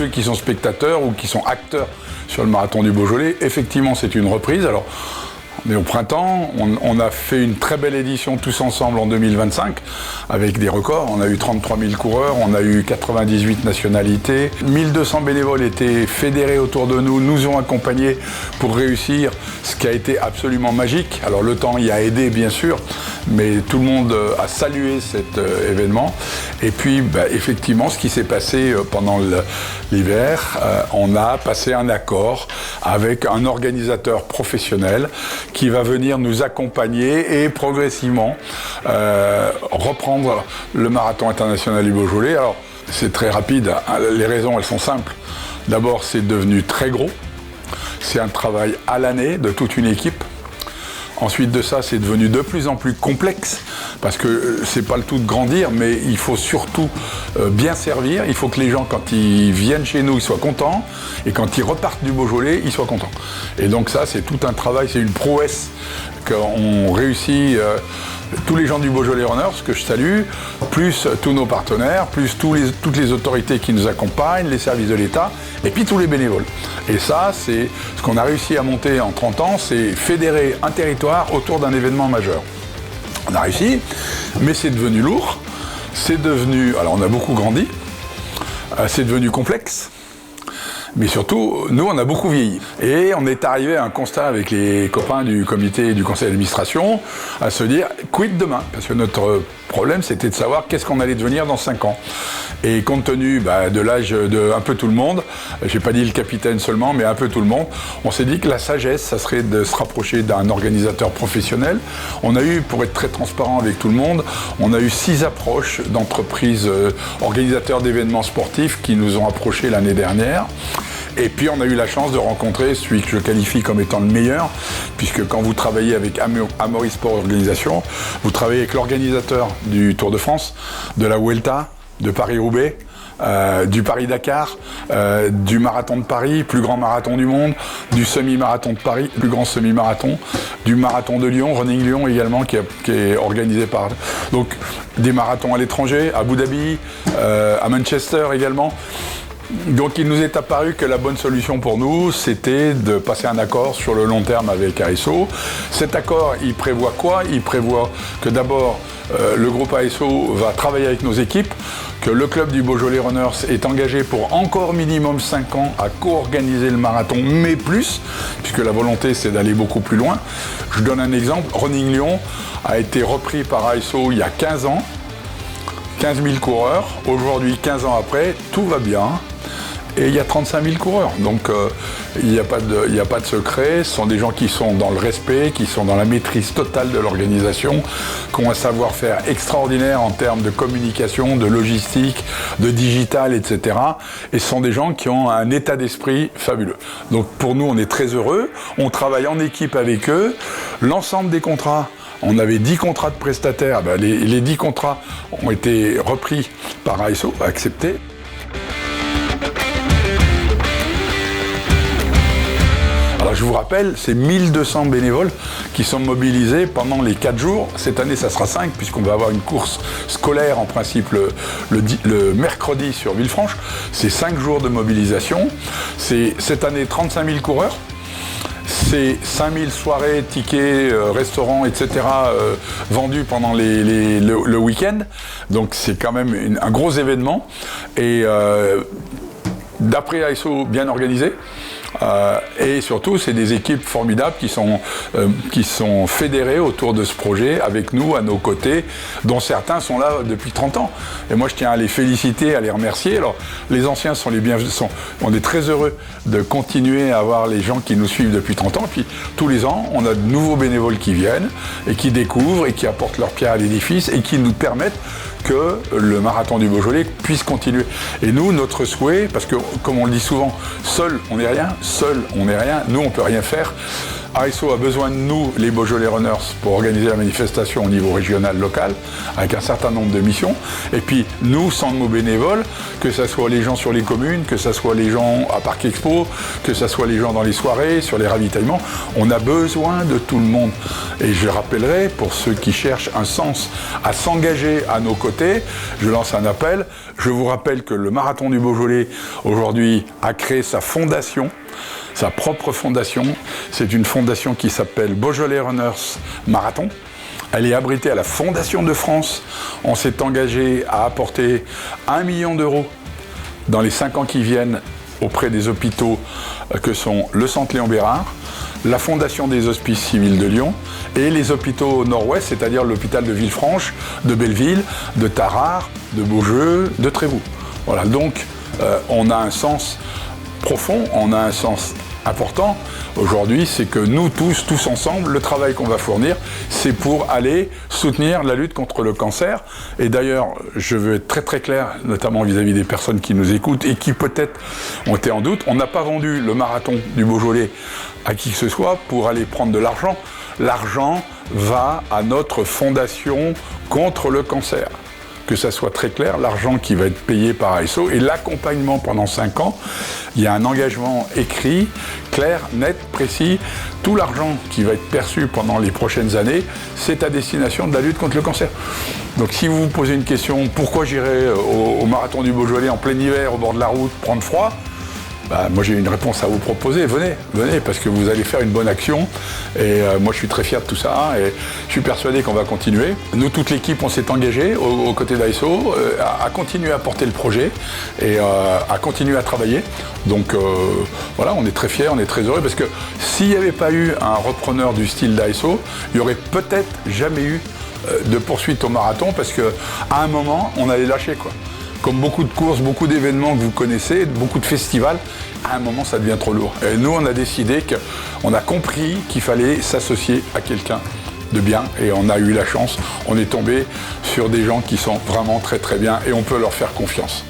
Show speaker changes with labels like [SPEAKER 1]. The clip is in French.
[SPEAKER 1] ceux qui sont spectateurs ou qui sont acteurs sur le marathon du Beaujolais, effectivement, c'est une reprise. Alors, on est au printemps, on a fait une très belle édition tous ensemble en 2025 avec des records. On a eu 33 000 coureurs, on a eu 98 nationalités. 1200 bénévoles étaient fédérés autour de nous, nous ont accompagnés pour réussir ce qui a été absolument magique. Alors le temps y a aidé bien sûr, mais tout le monde a salué cet événement. Et puis effectivement, ce qui s'est passé pendant l'hiver, on a passé un accord avec un organisateur professionnel qui va venir nous accompagner et progressivement reprendre le marathon international du Beaujolais. Alors, c'est très rapide, les raisons, elles sont simples. D'abord, c'est devenu très gros. C'est un travail à l'année de toute une équipe. Ensuite de ça, c'est devenu de plus en plus complexe, parce que c'est pas le tout de grandir, mais il faut surtout bien servir. Il faut que les gens, quand ils viennent chez nous, ils soient contents, et quand ils repartent du Beaujolais, ils soient contents. Et donc ça, c'est tout un travail, c'est une prouesse qu'on réussit. Tous les gens du Beaujolais Runners, que je salue, plus tous nos partenaires, plus toutes les autorités qui nous accompagnent, les services de l'État, et puis tous les bénévoles. Et ça, c'est ce qu'on a réussi à monter en 30 ans, c'est fédérer un territoire autour d'un événement majeur. On a réussi, mais c'est devenu lourd, c'est devenu... Alors on a beaucoup grandi, c'est devenu complexe, mais surtout, nous, on a beaucoup vieilli. Et on est arrivé à un constat avec les copains du comité et du conseil d'administration, à se dire, quid demain? Parce que notre problème, c'était de savoir qu'est-ce qu'on allait devenir dans 5 ans. Et compte tenu de l'âge de un peu tout le monde, j'ai pas dit le capitaine seulement, mais un peu tout le monde, on s'est dit que la sagesse, ça serait de se rapprocher d'un organisateur professionnel. On a eu, pour être très transparent avec tout le monde, on a eu 6 approches d'entreprises organisateurs d'événements sportifs qui nous ont approchés l'année dernière. Et puis on a eu la chance de rencontrer celui que je qualifie comme étant le meilleur, puisque quand vous travaillez avec Amaury Sport Organisation, vous travaillez avec l'organisateur du Tour de France, de la Vuelta, de Paris-Roubaix, du Paris-Dakar, du Marathon de Paris, plus grand marathon du monde, du semi-marathon de Paris, plus grand semi-marathon, du Marathon de Lyon, Running Lyon également, qui est organisé par... Donc des marathons à l'étranger, à Abu Dhabi, à Manchester également. Donc il nous est apparu que la bonne solution pour nous, c'était de passer un accord sur le long terme avec ASO. Cet accord, il prévoit quoi? Il prévoit que d'abord, le groupe ASO va travailler avec nos équipes, que le club du Beaujolais Runners est engagé pour encore minimum 5 ans à co-organiser le marathon, mais plus, puisque la volonté c'est d'aller beaucoup plus loin. Je donne un exemple, Running Lyon a été repris par ASO il y a 15 ans, 15 000 coureurs, aujourd'hui 15 ans après, tout va bien. Et il y a 35 000 coureurs, donc il n'y a pas de secret. Ce sont des gens qui sont dans le respect, qui sont dans la maîtrise totale de l'organisation, qui ont un savoir-faire extraordinaire en termes de communication, de logistique, de digital, etc. Et ce sont des gens qui ont un état d'esprit fabuleux. Donc pour nous, on est très heureux. On travaille en équipe avec eux. L'ensemble des contrats, on avait 10 contrats de prestataires. Les 10 contrats ont été repris par ASO, acceptés. Alors je vous rappelle, c'est 1200 bénévoles qui sont mobilisés pendant les 4 jours. Cette année, ça sera 5, puisqu'on va avoir une course scolaire, en principe, le mercredi sur Villefranche. C'est 5 jours de mobilisation. C'est cette année 35 000 coureurs. C'est 5000 soirées, tickets, restaurants, etc. Vendus pendant le week-end. Donc c'est quand même un gros événement. Et d'après ASO, bien organisé. Et surtout, c'est des équipes formidables qui sont fédérées autour de ce projet, avec nous, à nos côtés, dont certains sont là depuis 30 ans. Et moi, je tiens à les féliciter, à les remercier. Alors, les anciens sont les bienvenus. On est très heureux de continuer à avoir les gens qui nous suivent depuis 30 ans. Et puis, tous les ans, on a de nouveaux bénévoles qui viennent et qui découvrent et qui apportent leur pierre à l'édifice et qui nous permettent que le marathon du Beaujolais puisse continuer. Et nous, notre souhait, parce que comme on le dit souvent, seul on n'est rien, nous on peut rien faire. ASO a besoin de nous, les Beaujolais Runners, pour organiser la manifestation au niveau régional, local, avec un certain nombre de missions. Et puis nous, sans nos bénévoles, que ce soit les gens sur les communes, que ce soit les gens à Parc Expo, que ce soit les gens dans les soirées, sur les ravitaillements, on a besoin de tout le monde. Et je rappellerai, pour ceux qui cherchent un sens à s'engager à nos côtés, je lance un appel. Je vous rappelle que le Marathon du Beaujolais, aujourd'hui, a créé sa fondation, sa propre fondation. C'est une fondation qui s'appelle Beaujolais Runners Marathon. Elle est abritée à la Fondation de France. On s'est engagé à apporter 1 million d'euros dans les 5 ans qui viennent auprès des hôpitaux que sont le Centre Léon Bérard, la Fondation des Hospices Civils de Lyon et les hôpitaux nord-ouest, c'est-à-dire l'hôpital de Villefranche, de Belleville, de Tarare, de Beaujeu, de Trévoux. Voilà, donc on a un sens profond, on a un sens important aujourd'hui, c'est que nous tous ensemble, le travail qu'on va fournir, c'est pour aller soutenir la lutte contre le cancer. Et d'ailleurs, je veux être très très clair, notamment vis-à-vis des personnes qui nous écoutent et qui peut-être ont été en doute, on n'a pas vendu le marathon du Beaujolais à qui que ce soit pour aller prendre de l'argent. L'argent va à notre fondation contre le cancer. Que ça soit très clair, l'argent qui va être payé par ASO et l'accompagnement pendant 5 ans, il y a un engagement écrit, clair, net, précis. Tout l'argent qui va être perçu pendant les prochaines années, c'est à destination de la lutte contre le cancer. Donc si vous vous posez une question, pourquoi j'irai au Marathon du Beaujolais en plein hiver, au bord de la route, prendre froid ? Moi j'ai une réponse à vous proposer, venez, parce que vous allez faire une bonne action et moi je suis très fier de tout ça et je suis persuadé qu'on va continuer. Nous, toute l'équipe, on s'est engagé aux côtés d'ASO à continuer à porter le projet et à continuer à travailler. Donc voilà, on est très fiers, on est très heureux parce que s'il n'y avait pas eu un repreneur du style d'ASO, il n'y aurait peut-être jamais eu de poursuite au marathon parce qu'à un moment, on allait lâcher quoi. Comme beaucoup de courses, beaucoup d'événements que vous connaissez, beaucoup de festivals, à un moment ça devient trop lourd. Et nous on a décidé qu'on a compris qu'il fallait s'associer à quelqu'un de bien et on a eu la chance, on est tombé sur des gens qui sont vraiment très très bien et on peut leur faire confiance.